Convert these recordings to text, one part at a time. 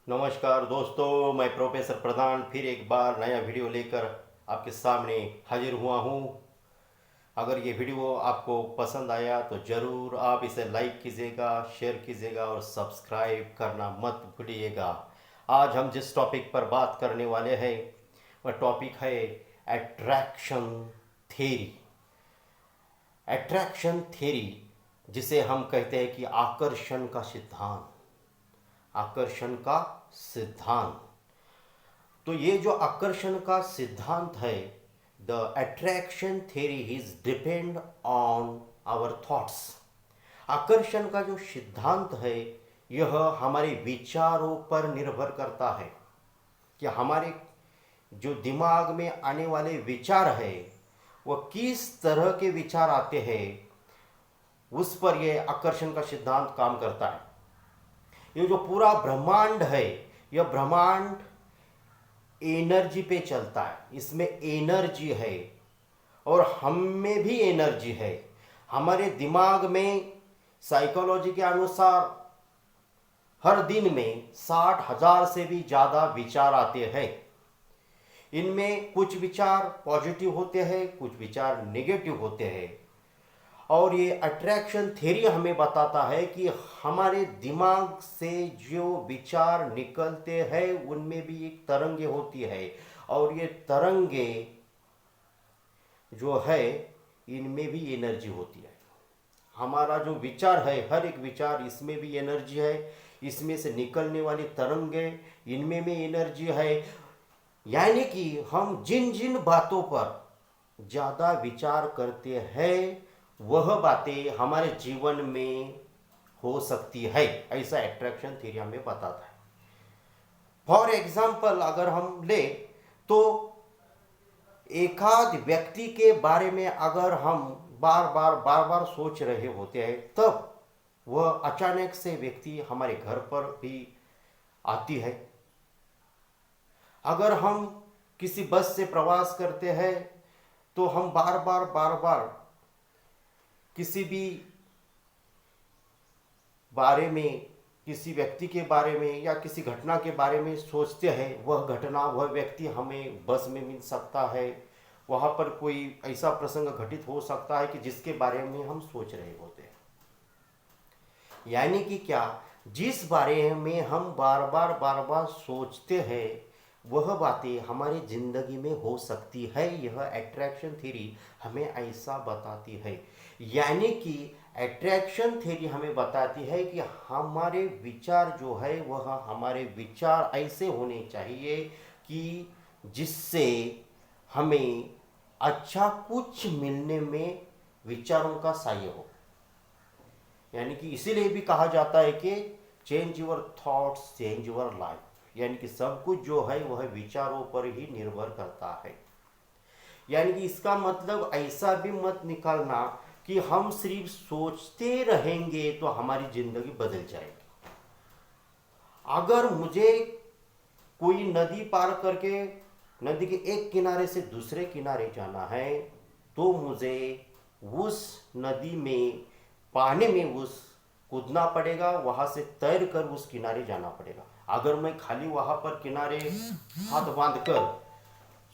नमस्कार दोस्तों, मैं प्रोफेसर प्रधान फिर एक बार नया वीडियो लेकर आपके सामने हाजिर हुआ हूँ। अगर ये वीडियो आपको पसंद आया तो ज़रूर आप इसे लाइक कीजिएगा, शेयर कीजिएगा और सब्सक्राइब करना मत भूलिएगा। आज हम जिस टॉपिक पर बात करने वाले हैं वह टॉपिक है अट्रैक्शन थ्योरी। अट्रैक्शन थ्योरी जिसे हम कहते हैं कि आकर्षण का सिद्धांत। आकर्षण का सिद्धांत। तो ये जो आकर्षण का सिद्धांत है, the attraction theory is depend on our thoughts. आकर्षण का जो सिद्धांत है यह हमारे विचारों पर निर्भर करता है कि हमारे जो दिमाग में आने वाले विचार है वह किस तरह के विचार आते हैं, उस पर यह आकर्षण का सिद्धांत काम करता है। ये जो पूरा ब्रह्मांड है, यह ब्रह्मांड एनर्जी पे चलता है। इसमें एनर्जी है और हम में भी एनर्जी है। हमारे दिमाग में साइकोलॉजी के अनुसार हर दिन में 60,000 से भी ज़्यादा विचार आते हैं। इनमें कुछ विचार पॉजिटिव होते हैं, कुछ विचार नेगेटिव होते हैं। और ये अट्रैक्शन थ्योरी हमें बताता है कि हमारे दिमाग से जो विचार निकलते हैं उनमें भी एक तरंगे होती है और ये तरंगे जो है इनमें भी एनर्जी होती है। हमारा जो विचार है, हर एक विचार, इसमें भी एनर्जी है। इसमें से निकलने वाली तरंगे, इनमें भी एनर्जी है। यानी कि हम जिन जिन बातों पर ज़्यादा विचार करते हैं वह बातें हमारे जीवन में हो सकती है, ऐसा अट्रैक्शन थ्योरी हमें बताता है। फॉर एग्जाम्पल अगर हम ले तो एकाध व्यक्ति के बारे में अगर हम बार बार सोच रहे होते हैं, तब वह अचानक से व्यक्ति हमारे घर पर भी आती है। अगर हम किसी बस से प्रवास करते हैं तो हम बार बार किसी भी बारे में, किसी व्यक्ति के बारे में या किसी घटना के बारे में सोचते हैं। वह घटना, वह व्यक्ति हमें बस में मिल सकता है। वहाँ पर कोई ऐसा प्रसंग घटित हो सकता है कि जिसके बारे में हम सोच रहे होते हैं। यानी कि क्या, जिस बारे में हम बार बार सोचते हैं वह बातें हमारी जिंदगी में हो सकती है। यह अट्रैक्शन थ्योरी हमें ऐसा बताती है। यानी कि अट्रैक्शन थ्योरी हमें बताती है कि हमारे विचार जो है वह हमारे विचार ऐसे होने चाहिए कि जिससे हमें अच्छा कुछ मिलने में विचारों का सहाय हो। यानी कि इसीलिए भी कहा जाता है कि change your thoughts change your life. यानी कि सब कुछ जो है वह विचारों पर ही निर्भर करता है। यानी कि इसका मतलब ऐसा भी मत निकालना कि हम सिर्फ सोचते रहेंगे तो हमारी जिंदगी बदल जाएगी। अगर मुझे कोई नदी पार करके नदी के एक किनारे से दूसरे किनारे जाना है तो मुझे उस नदी में पानी में उस कूदना पड़ेगा, वहां से तैर कर उस किनारे जाना पड़ेगा। अगर मैं खाली वहां पर किनारे हाथ बांध कर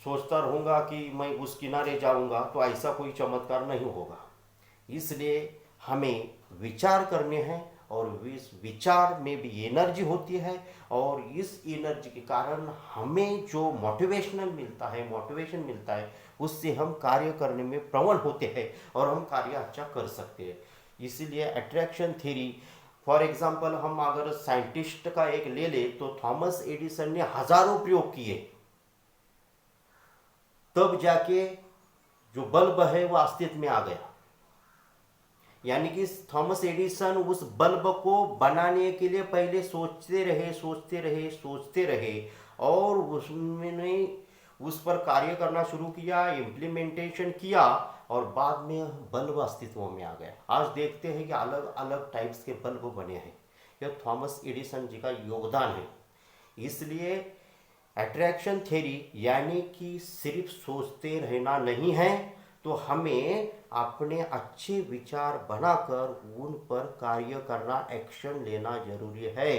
सोचता रहूंगा कि मैं उस किनारे जाऊंगा तो ऐसा कोई चमत्कार नहीं होगा। इसलिए हमें विचार करने हैं और इस विचार में भी एनर्जी होती है और इस एनर्जी के कारण हमें जो मोटिवेशन मिलता है उससे हम कार्य करने में प्रवण होते हैं और हम कार्य अच्छा कर सकते हैं। इसीलिए अट्रैक्शन थ्योरी, फॉर एग्जाम्पल हम अगर साइंटिस्ट का एक ले ले तो थॉमस एडिसन ने हजारों प्रयोग किए, तब जाके जो बल्ब है वह अस्तित्व में आ गया। यानी कि थॉमस एडिसन उस बल्ब को बनाने के लिए पहले सोचते रहे और उसने उस पर कार्य करना शुरू किया, इम्प्लीमेंटेशन किया और बाद में बल्ब अस्तित्व में आ गया। आज देखते हैं कि अलग अलग टाइप्स के बल्ब बने हैं। यह थॉमस एडिसन जी का योगदान है। इसलिए अट्रैक्शन थ्योरी यानी कि सिर्फ सोचते रहना नहीं है, तो हमें अपने अच्छे विचार बनाकर उन पर कार्य करना, एक्शन लेना जरूरी है।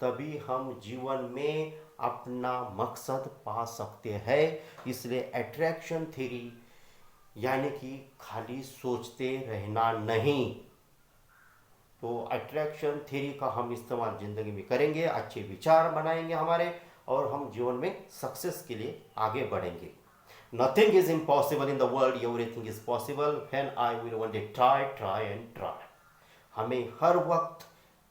तभी हम जीवन में अपना मकसद पा सकते हैं। इसलिए अट्रैक्शन थ्योरी यानी कि खाली सोचते रहना नहीं। तो अट्रैक्शन थ्योरी का हम इस्तेमाल ज़िंदगी में करेंगे, अच्छे विचार बनाएंगे हमारे, और हम जीवन में सक्सेस के लिए आगे बढ़ेंगे। Nothing is impossible in the world, everything is possible when I will one day try try and try. हमें हर वक्त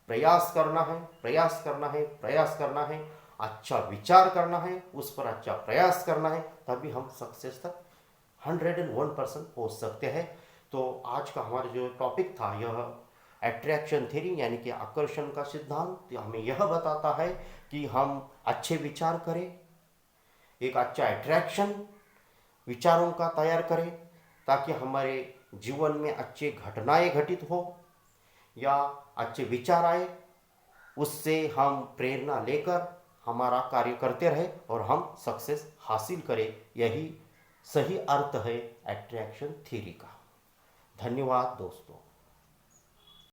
प्रयास करना है, प्रयास करना है, प्रयास करना है, अच्छा विचार करना है, उस पर अच्छा प्रयास करना है, तभी हम सक्सेस तक 101% पहुंच सकते हैं। तो आज का हमारा जो टॉपिक था यह अट्रैक्शन थ्योरी यानी कि आकर्षण का सिद्धांत हमें यह बताता है कि हम अच्छे विचार करें, एक अच्छा अट्रैक्शन विचारों का तैयार करें, ताकि हमारे जीवन में अच्छे घटनाएं घटित हो या अच्छे विचार आए, उससे हम प्रेरणा लेकर हमारा कार्य करते रहे और हम सक्सेस हासिल करें। यही सही अर्थ है अट्रैक्शन थ्योरी का। धन्यवाद दोस्तों।